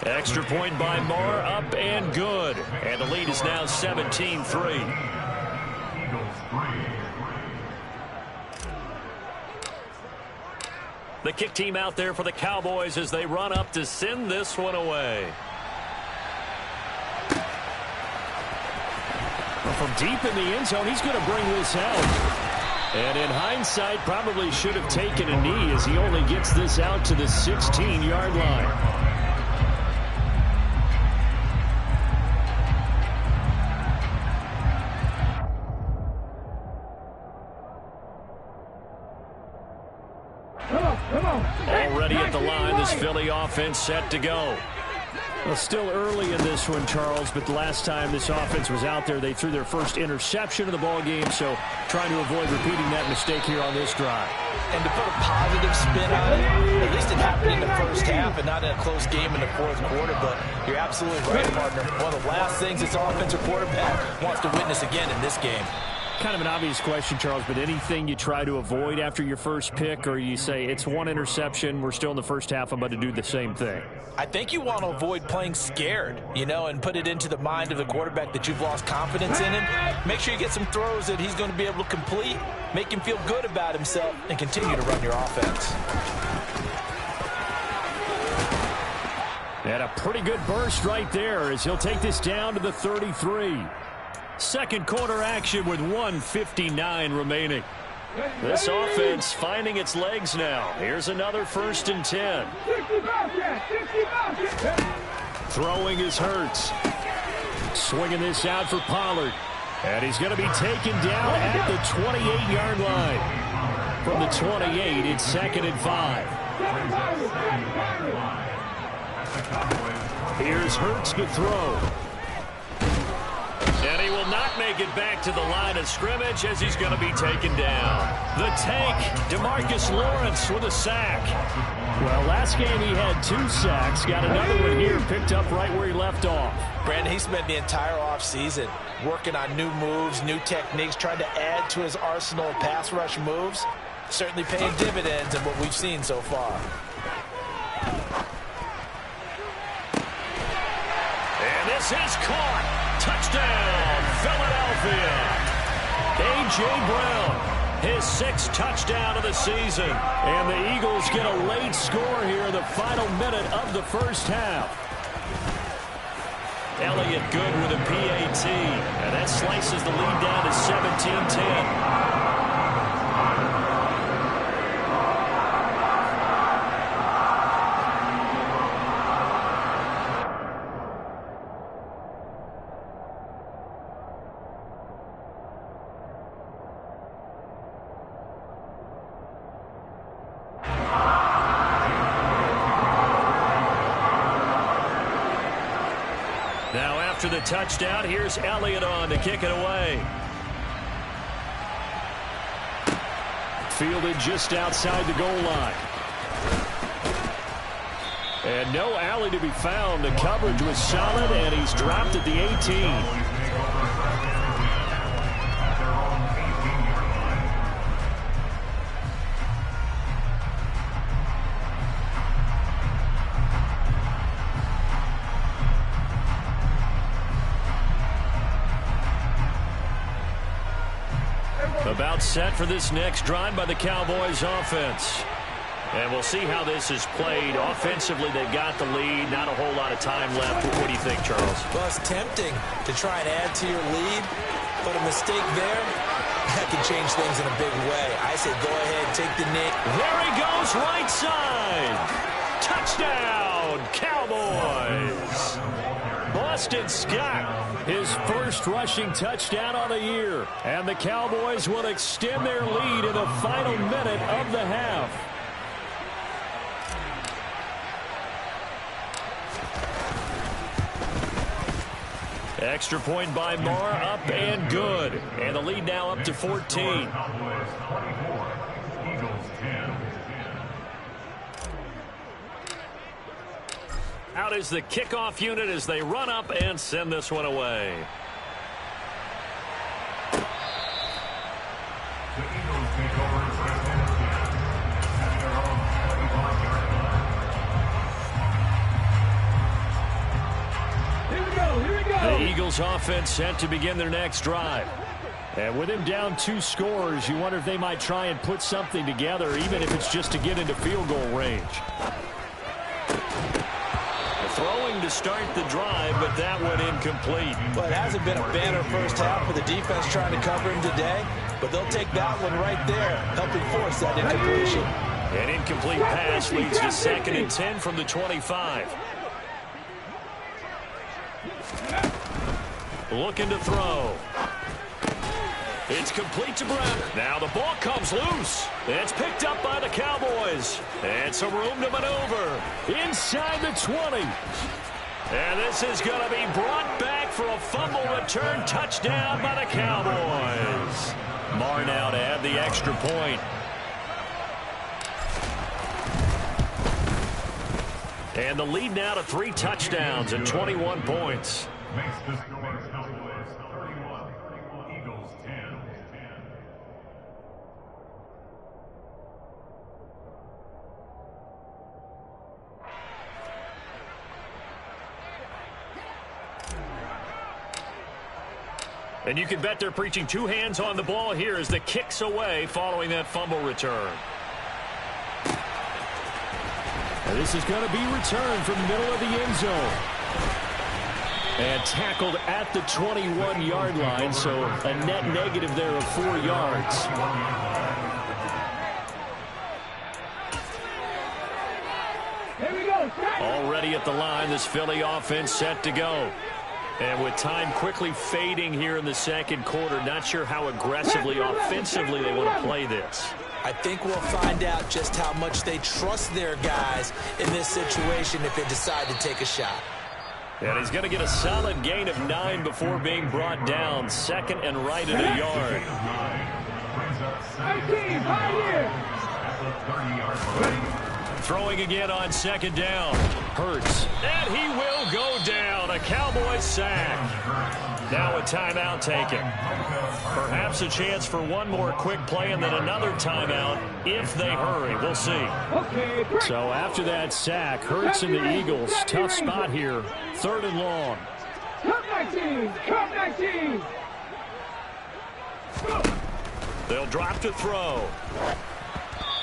Extra point by Moore, up and good. And the lead is now 17-3. The kick team out there for the Cowboys as they run up to send this one away. From deep in the end zone, he's going to bring this out. And in hindsight, probably should have taken a knee as he only gets this out to the 16-yard line. Already at the line, this Philly offense set to go. Well, still early in this one, Charles, but the last time this offense was out there, they threw their first interception of the ball game, so trying to avoid repeating that mistake here on this drive. And to put a positive spin on it, at least it happened in the first half and not in a close game in the fourth quarter, but you're absolutely right, partner. One of the last things this offensive quarterback wants to witness again in this game. Kind of an obvious question, Charles, but anything you try to avoid after your first pick, or you say it's one interception, we're still in the first half, I'm about to do the same thing? I think you want to avoid playing scared, and put it into the mind of the quarterback that you've lost confidence in him. Make sure you get some throws that he's going to be able to complete, make him feel good about himself, and continue to run your offense. And a pretty good burst right there as he'll take this down to the 33. Second quarter action with 1:59 remaining. This offense finding its legs now. Here's another 1st and 10. Throwing is Hurts. Swinging this out for Pollard. And he's going to be taken down at the 28-yard line. From the 28, it's 2nd and 5. Here's Hurts to throw. And he will not make it back to the line of scrimmage as he's going to be taken down. The tank, DeMarcus Lawrence with a sack. Well, last game he had 2 sacks. Got another one here, picked up right where he left off. Brandon, he spent the entire offseason working on new moves, new techniques, trying to add to his arsenal of pass rush moves. Certainly paying dividends in what we've seen so far. And this is caught. Touchdown, Philadelphia. A.J. Brown, his 6th touchdown of the season. And the Eagles get a late score here in the final minute of the first half. Elliott good with a PAT. And that slices the lead down to 17-10. After the touchdown, here's Elliott on to kick it away. Fielded just outside the goal line. And no alley to be found. The coverage was solid, and he's dropped at the 18. About set for this next drive by the Cowboys offense. And we'll see how this is played. Offensively, they've got the lead. Not a whole lot of time left. What do you think, Charles? Well, it's tempting to try and add to your lead, but a mistake there, that can change things in a big way. I say go ahead, take the knee. There he goes, right side. Touchdown, Cowboys. Boston Scott, his first rushing touchdown on the year. And the Cowboys will extend their lead in the final minute of the half. Extra point by Moore, up and good. And the lead now up to 14. Out is the kickoff unit as they run up and send this one away. Cowboys offense set to begin their next drive. And with him down 2 scores, you wonder if they might try and put something together, even if it's just to get into field goal range. Throwing to start the drive, but that one incomplete. Well, it hasn't been a banner first half for the defense trying to cover him today, but they'll take that one right there, helping force that incompletion. An incomplete pass leads to 2nd and 10 from the 25. Looking to throw. It's complete to Brown. Now the ball comes loose. It's picked up by the Cowboys. And some room to maneuver. Inside the 20. And this is going to be brought back for a fumble return touchdown by the Cowboys. Marr now to add the extra point. And the lead now to 3 touchdowns and 21 points. Makes the score Cowboys 31, Eagles 10. And you can bet they're preaching 2 hands on the ball here as the kick's away following that fumble return. And this is going to be returned from the middle of the end zone. And tackled at the 21-yard line, so a net negative there of 4 yards. Already at the line, this Philly offense set to go. And with time quickly fading here in the second quarter, not sure how aggressively, offensively they want to play this. I think we'll find out just how much they trust their guys in this situation if they decide to take a shot. And he's going to get a solid gain of 9 before being brought down. 2nd and right at a yard. Throwing again on 2nd down. Hurts. And he will go down. A Cowboys sack. Now a timeout taken. Perhaps a chance for one more quick play and then another timeout if they hurry. We'll see. So after that sack, Hurts and the Eagles, tough spot here. 3rd and long. Come 19. They'll drop to throw.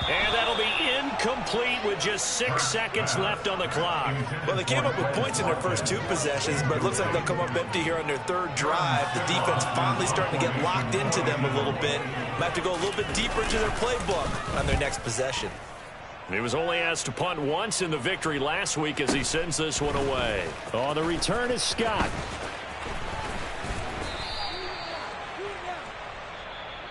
And that'll be incomplete with just 6 seconds left on the clock. Well, they came up with points in their first 2 possessions, but it looks like they'll come up empty here on their 3rd drive. The defense finally starting to get locked into them a little bit. Might have to go a little bit deeper into their playbook on their next possession. He was only asked to punt once in the victory last week as he sends this one away. On the return is Scott.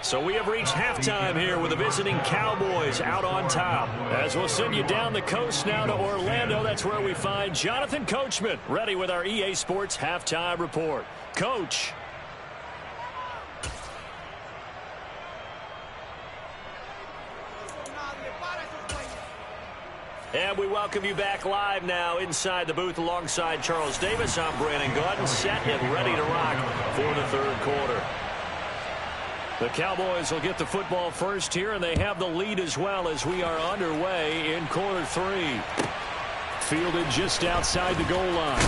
So we have reached halftime here with the visiting Cowboys out on top. As we'll send you down the coast now to Orlando, that's where we find Jonathan Coachman, ready with our EA Sports Halftime Report. Coach. And we welcome you back live now inside the booth alongside Charles Davis. I'm Brandon Gaudin, set and ready to rock for the 3rd quarter. The Cowboys will get the football first here, and they have the lead as well as we are underway in quarter 3. Fielded just outside the goal line.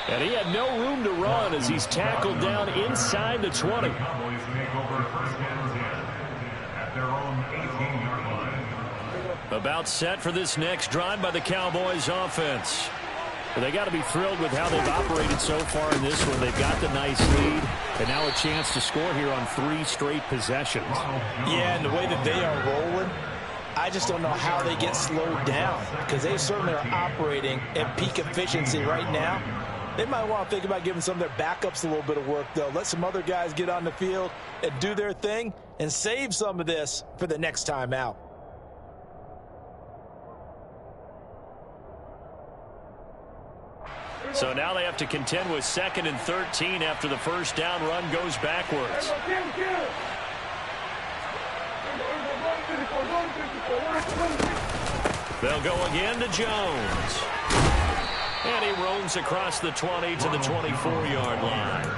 And he had no room to run as he's tackled down inside the 20. The Cowboys make over 1st and 10 at their own 18-yard line. About set for this next drive by the Cowboys offense. They got to be thrilled with how they've operated so far in this one. They've got the nice lead, and now a chance to score here on 3 straight possessions. Yeah, and the way that they are rolling, I just don't know how they get slowed down because they certainly are operating at peak efficiency right now. They might want to think about giving some of their backups a little bit of work, though. Let some other guys get on the field and do their thing and save some of this for the next time out. So now they have to contend with 2nd and 13 after the first down run goes backwards. They'll go again to Jones. And he roams across the 20 to the 24-yard line.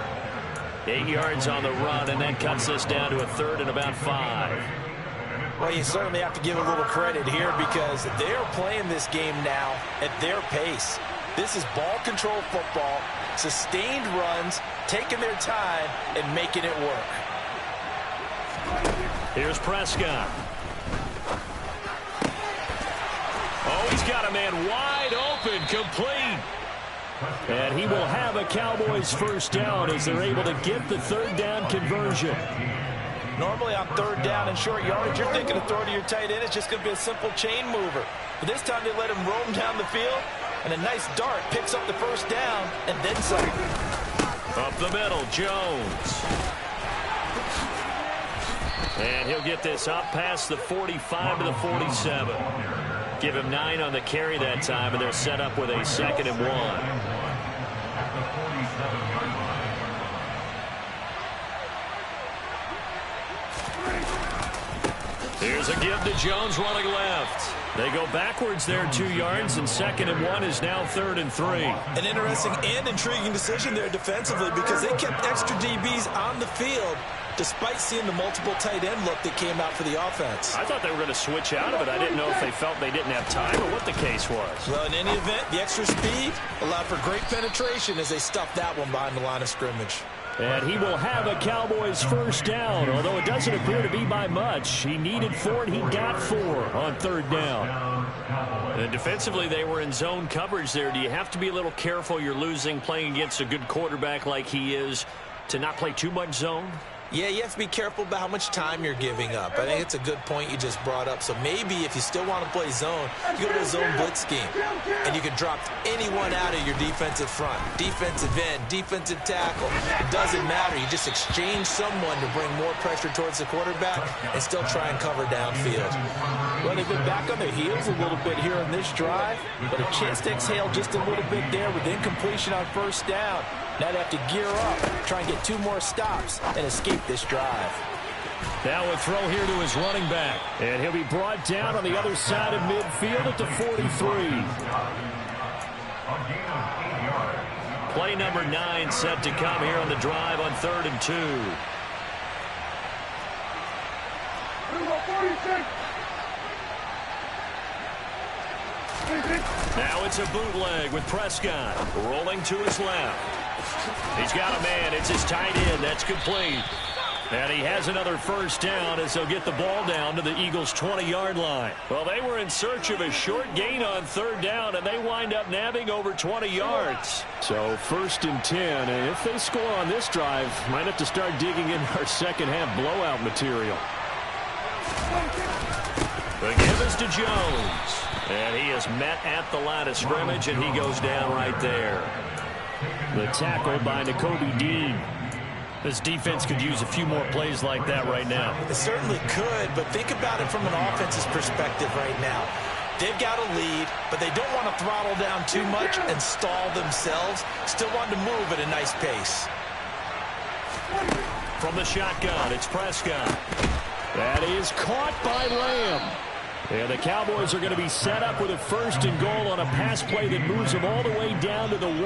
8 yards on the run, and that cuts us down to a 3rd and about 5. Well, you certainly have to give a little credit here because they're playing this game now at their pace. This is ball control football, sustained runs, taking their time, and making it work. Here's Prescott. Oh, he's got a man wide open, complete. And he will have a Cowboys first down as they're able to get the third down conversion. Normally on third down and short yardage, you're thinking to throw to your tight end. It's just going to be a simple chain mover. But this time they let him roam down the field, and a nice dart picks up the first down and then some. Up the middle, Jones. And he'll get this up past the 45 to the 47. Give him 9 on the carry that time, and they're set up with a 2nd and 1. Here's a give to Jones running left. They go backwards there 2 yards, and 2nd and 1 is now 3rd and 3. An interesting and intriguing decision there defensively because they kept extra DBs on the field despite seeing the multiple tight end look that came out for the offense. I thought they were going to switch out of it. I didn't know if they felt they didn't have time or what the case was. Well, in any event, the extra speed allowed for great penetration as they stuffed that one behind the line of scrimmage. And he will have a Cowboys first down, although it doesn't appear to be by much. He needed 4, and he got 4 on 3rd down. And defensively, they were in zone coverage there. Do you have to be a little careful you're losing playing against a good quarterback like he is to not play too much zone? Yeah, you have to be careful about how much time you're giving up. I think it's a good point you just brought up. So maybe if you still want to play zone, you go to a zone blitz scheme. And you can drop anyone out of your defensive front. Defensive end, defensive tackle. It doesn't matter. You just exchange someone to bring more pressure towards the quarterback and still try and cover downfield. Well, they've been back on their heels a little bit here on this drive, but a chance to exhale just a little bit there with incompletion on first down. Now they have to gear up, try and get 2 more stops, and escape this drive. Now a throw here to his running back. And he'll be brought down on the other side of midfield at the 43. Play number 9 set to come here on the drive on 3rd and 2. Now it's a bootleg with Prescott rolling to his left. He's got a man. It's his tight end. That's complete. And he has another first down as they'll get the ball down to the Eagles' 20-yard line. Well, they were in search of a short gain on 3rd down, and they wind up nabbing over 20 yards. So 1st and 10, and if they score on this drive, might have to start digging in our second-half blowout material. The give is to Jones. And he is met at the line of scrimmage, and he goes down right there. The tackle by Nakobe Dean. This defense could use a few more plays like that right now. It certainly could, but think about it from an offense's perspective right now. They've got a lead, but they don't want to throttle down too much and stall themselves. Still want to move at a nice pace. From the shotgun, it's Prescott. That is caught by Lamb. And the Cowboys are going to be set up with a 1st and goal on a pass play that moves them all the way down to the 1.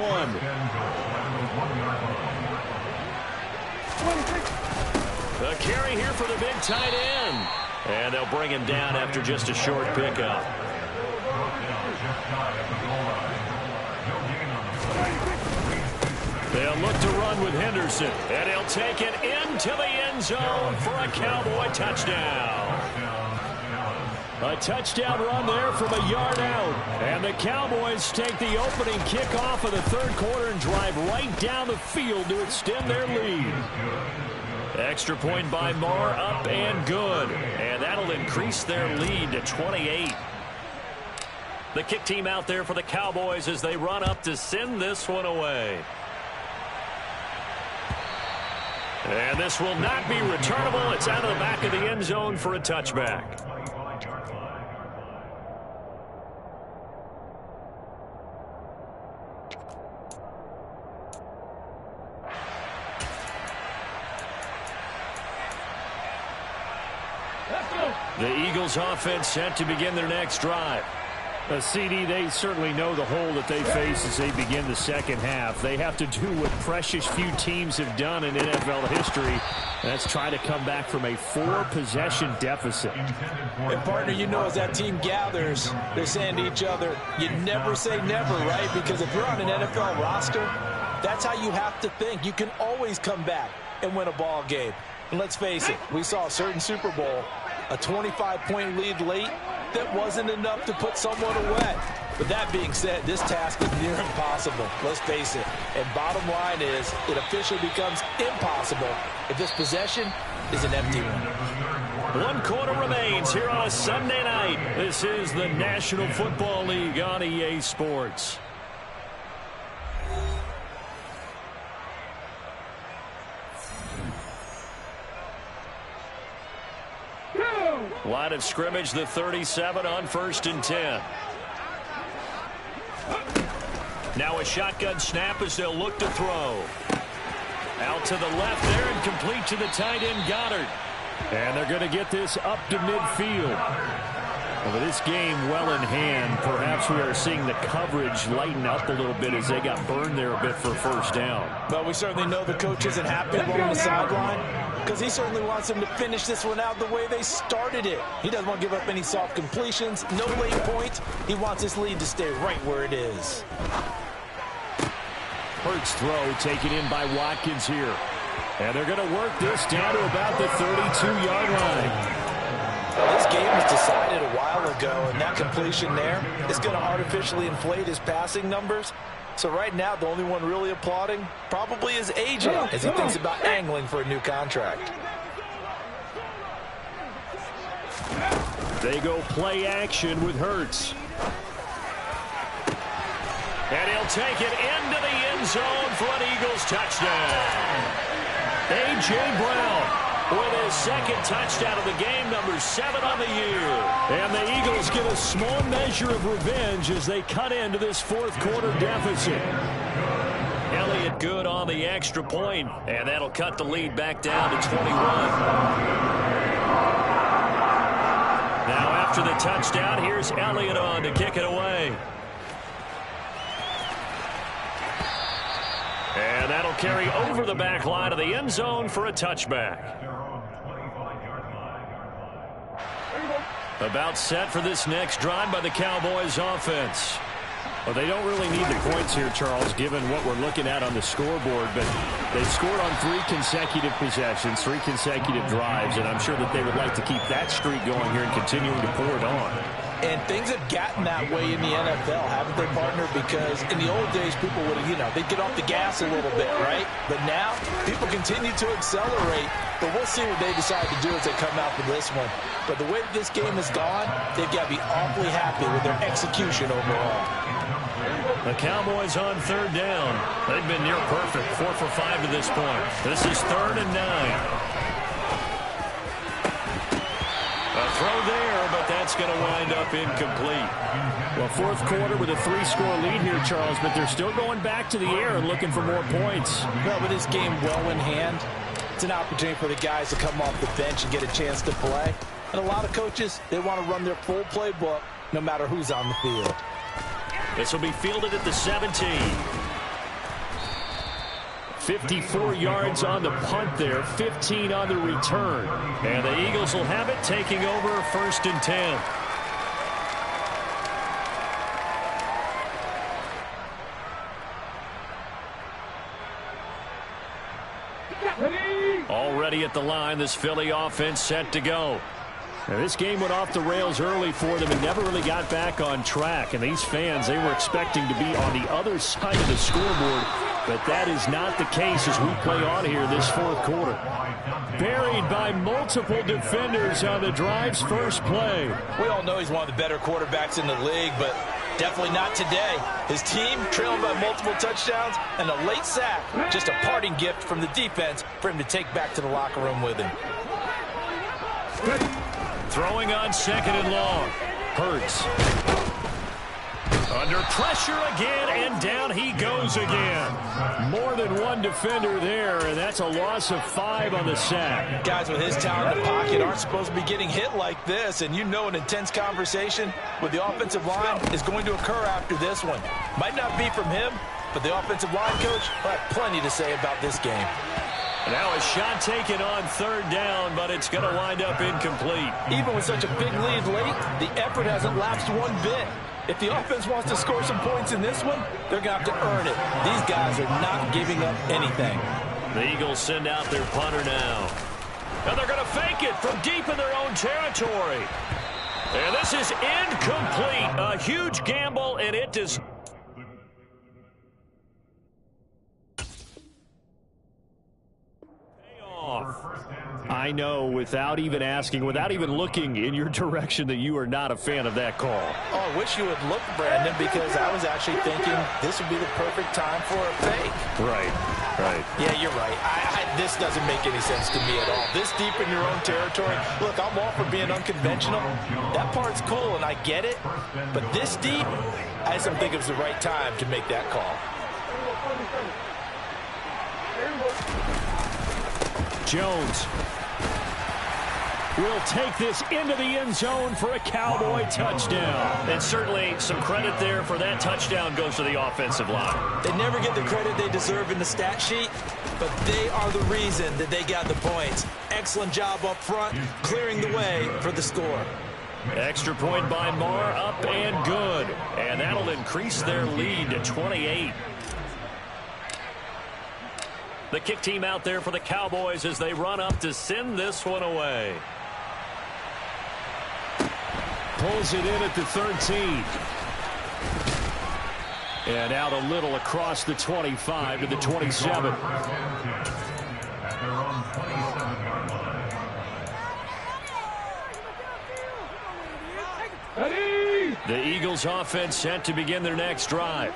The carry here for the big tight end. And they'll bring him down after just a short pickup. They'll look to run with Henderson. And he'll take it into the end zone for a Cowboy touchdown. A touchdown run there from a yard out. And the Cowboys take the opening kickoff of the 3rd quarter and drive right down the field to extend their lead. Extra point by Moore, up and good. And that'll increase their lead to 28. The kick team out there for the Cowboys as they run up to send this one away. And this will not be returnable. It's out of the back of the end zone for a touchback. The Eagles offense set to begin their next drive. CD, they certainly know the hole that they face as they begin the second half. They have to do what precious few teams have done in NFL history. That's try to come back from a 4-possession deficit. And, partner, you know as that team gathers, they're saying to each other, you never say never, right? Because if you're on an NFL roster, that's how you have to think. You can always come back and win a ball game. And let's face it, we saw a certain Super Bowl, a 25-point lead late, that wasn't enough to put someone away. But that being said, this task is near impossible. Let's face it. And bottom line is, it officially becomes impossible if this possession is an empty one. 1 quarter remains here on a Sunday night. This is the National Football League on EA Sports. Line of scrimmage, the 37 on 1st and 10. Now a shotgun snap as they'll look to throw. Out to the left there and complete to the tight end Goddard. And they're going to get this up to midfield. With this game well in hand, perhaps we are seeing the coverage lighten up a little bit as they got burned there a bit for first down. But we certainly know the coach isn't happy along the sideline because he certainly wants them to finish this one out the way they started it. He doesn't want to give up any soft completions, no late points. He wants this lead to stay right where it is. Hurts throw taken in by Watkins here. And they're going to work this down to about the 32-yard line. This game was decided a while ago, and that completion there is going to artificially inflate his passing numbers. So right now, the only one really applauding probably is AJ as he thinks about angling for a new contract. They go play action with Hurts. And he'll take it into the end zone for an Eagles touchdown. A.J. Brown with his second touchdown of the game, number 7 on the year. And the Eagles get a small measure of revenge as they cut into this 4th quarter deficit. Elliott good on the extra point, and that'll cut the lead back down to 21. Now after the touchdown, here's Elliott on to kick it away. And that'll carry over the back line of the end zone for a touchback. About set for this next drive by the Cowboys offense. Well, they don't really need the points here, Charles, given what we're looking at on the scoreboard. But they've scored on 3 consecutive possessions, 3 consecutive drives, and I'm sure that they would like to keep that streak going here and continuing to pour it on. And things have gotten that way in the NFL, haven't they, partner? Because in the old days, people would, they'd get off the gas a little bit, right? But now, people continue to accelerate. But we'll see what they decide to do as they come out for this one. But the way that this game has gone, they've got to be awfully happy with their execution overall. The Cowboys on 3rd down. They've been near perfect, 4 for 5 to this point. This is 3rd and 9. A throw there, but that's going to wind up incomplete. Well, 4th quarter with a 3-score lead here, Charles, but they're still going back to the air and looking for more points. Well, with this game well in hand, it's an opportunity for the guys to come off the bench and get a chance to play. And a lot of coaches, they want to run their full playbook no matter who's on the field. This will be fielded at the 17. 54 yards on the punt there, 15 on the return. And the Eagles will have it, taking over 1st and 10. Already at the line, this Philly offense set to go. Now, this game went off the rails early for them and never really got back on track. And these fans, they were expecting to be on the other side of the scoreboard. But that is not the case as we play on here this 4th quarter. Buried by multiple defenders on the drive's first play. We all know he's one of the better quarterbacks in the league, but definitely not today. His team trailing by multiple touchdowns and a late sack. Just a parting gift from the defense for him to take back to the locker room with him. Throwing on 2nd and long. Hurts. Under pressure again, and down he goes again. More than one defender there, and that's a loss of 5 on the sack. Guys with his talent in the pocket aren't supposed to be getting hit like this, and an intense conversation, with the offensive line is going to occur after this one. Might not be from him, but the offensive line coach will have plenty to say about this game. Now a shot taken on third down, but it's going to wind up incomplete. Even with such a big lead late, the effort hasn't lapsed one bit. If the offense wants to score some points in this one, they're going to have to earn it. These guys are not giving up anything. The Eagles send out their punter now. And they're going to fake it from deep in their own territory. And this is incomplete. A huge gamble, and it does. I know, without even asking, without even looking in your direction, that you are not a fan of that call. Oh, I wish you would look, Brandon, because I was actually thinking this would be the perfect time for a fake. Right. Yeah, you're right. This doesn't make any sense to me at all. This deep in your own territory, look, I'm all for being unconventional. That part's cool, and I get it. But this deep, I just don't think it was the right time to make that call. Jones will take this into the end zone for a Cowboy touchdown. And certainly some credit there for that touchdown goes to the offensive line. They never get the credit they deserve in the stat sheet, but they are the reason that they got the points. Excellent job up front, clearing the way for the score. Extra point by Marr, up and good. And that'll increase their lead to 28. The kick team out there for the Cowboys as they run up to send this one away. Pulls it in at the 13. And out a little across the 25 to the 27. The Eagles offense set to begin their next drive.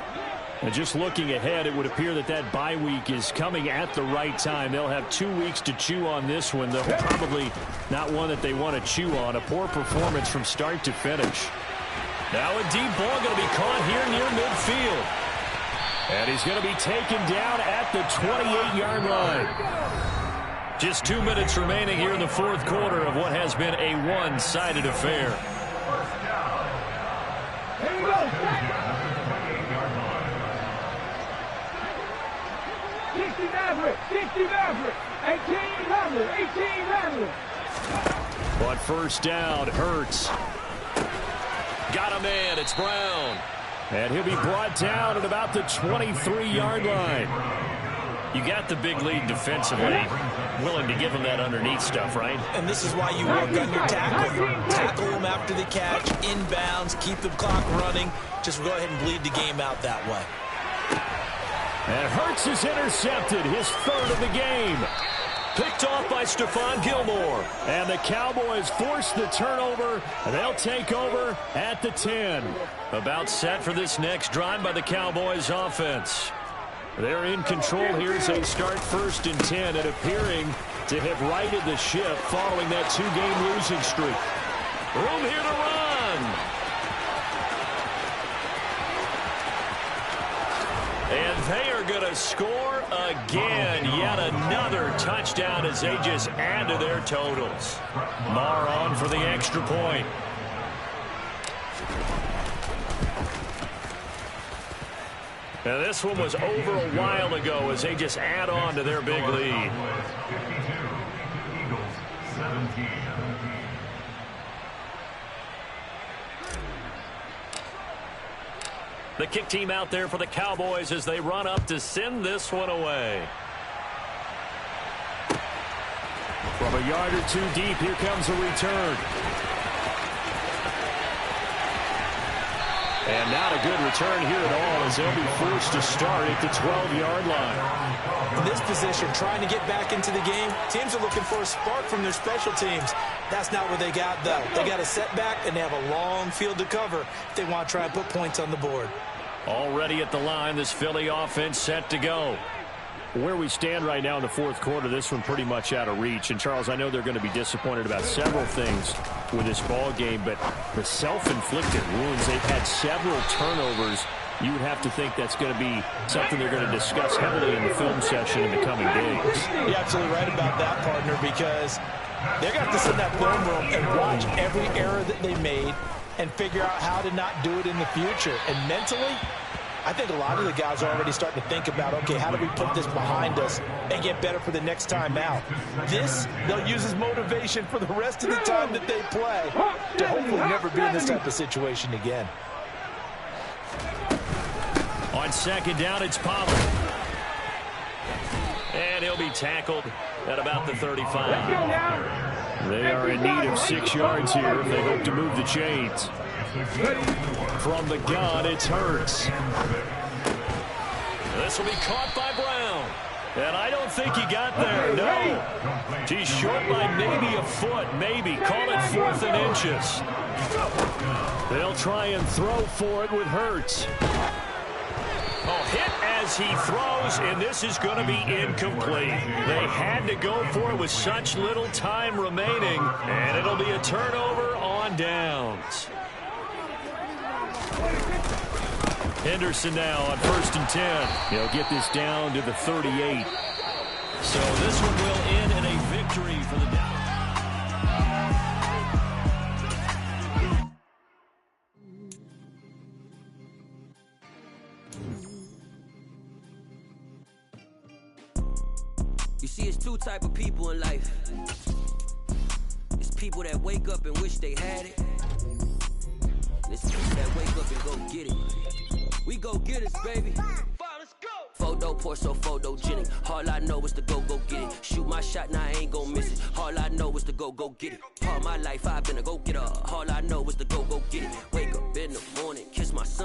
And just looking ahead, it would appear that that bye week is coming at the right time. They'll have 2 weeks to chew on this one, though probably not one that they want to chew on. A poor performance from start to finish. Now a deep ball going to be caught here near midfield. And he's going to be taken down at the 28-yard line. Just 2 minutes remaining here in the fourth quarter of what has been a one-sided affair. But first down, Hurts. Got a man, it's Brown. And he'll be brought down at about the 23-yard line. You got the big lead defensively. Willing to give him that underneath stuff, right? And this is why you work on your tackle. Tackle them after the catch, inbounds, keep the clock running. Just go ahead and bleed the game out that way. And Hurts is intercepted, his third of the game. Picked off by Stephon Gilmore. And the Cowboys force the turnover. They'll take over at the 10. About set for this next drive by the Cowboys offense. They're in control here as they start first and 10 and appearing to have righted the ship following that 2-game losing streak. Room here to run. And they are going to score again. Yet another touchdown as they just add to their totals. Marr on for the extra point. Now this one was over a while ago as they just add on to their big lead. 52, Eagles 17. The kick team out there for the Cowboys as they run up to send this one away. From a yard or two deep, here comes a return. And not a good return here at all as they'll be forced to start at the 12-yard line. In this position, trying to get back into the game, teams are looking for a spark from their special teams. That's not what they got, though. They got a setback, and they have a long field to cover if they want to try and put points on the board. Already at the line, this Philly offense set to go. Where we stand right now in the fourth quarter, this one pretty much out of reach. And, Charles, I know they're going to be disappointed about several things with this ball game, but the self-inflicted wounds, they've had several turnovers. You would have to think that's going to be something they're going to discuss heavily in the film session in the coming days. You're absolutely right about that, partner, because they're going to have to sit in that film room and watch every error that they made and figure out how to not do it in the future. And mentally, I think a lot of the guys are already starting to think about, okay, how do we put this behind us and get better for the next time out? This, they'll use as motivation for the rest of the time that they play to hopefully never be in this type of situation again. On second down, it's Pollard. And he'll be tackled at about the 35. They are in need of 6 yards here if they hope to move the chains. From the gun, it's Hurts. This will be caught by Brown. And I don't think he got there, no. He's short by maybe a foot, maybe. Call it 4th and inches. They'll try and throw for it with Hurts. Oh, hit as he throws, and this is going to be incomplete. They had to go for it with such little time remaining, and it'll be a turnover on downs. Henderson now on 1st and 10. He'll get this down to the 38. So this one will end in a victory for the Dallas. You see, it's 2 type of people in life. It's people that wake up and wish they had it. And it's people that wake up and go get it. We go get it, baby. Let's go. Photo pour so photogenic. All I know is to go get it. Shoot my shot, now I ain't gon' miss it. All I know is to go get it. All my life I've been a go-getter. All I know is to go get it. Wake up in the morning, kiss my son.